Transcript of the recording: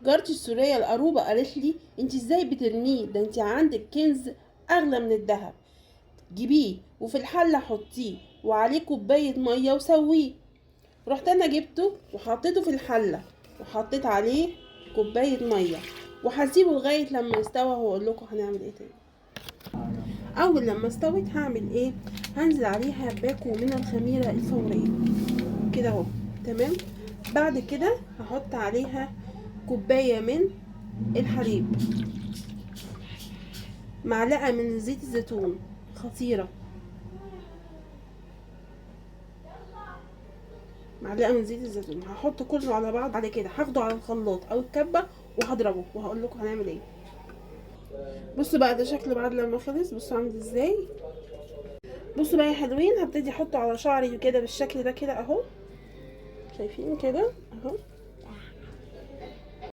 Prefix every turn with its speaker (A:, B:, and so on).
A: جارتي السورية القروبة قالت لي انت ازاي بترميه؟ ده انت عندك كنز اغلى من الذهب. جيبيه وفي الحلة حطيه وعليه كوباية مية وسويه. رحت انا جبته وحطيته في الحلة وحطيت عليه كوباية مية وهسيبه لغاية لما يستوى وهقول لكم هنعمل ايه تاني. اول لما استوت هعمل ايه؟ هنزل عليها باكو من الخميرة الفورية كده اهو. تمام. بعد كده هحط عليها كوباية من الحليب، معلقة من زيت الزيتون خطيرة، معلقة من زيت الزيتون. هحط كله على بعض. بعد كده هاخده على الخلاط او الكبة وهضربه وهقول لكم هنعمل ايه. بصوا بقى ده شكله بعد لما خلص. بصوا عامل ازاي. بصوا بقى يا حلوين، هبتدي احطه على شعري كده بالشكل ده كده اهو. شايفين كده اهو.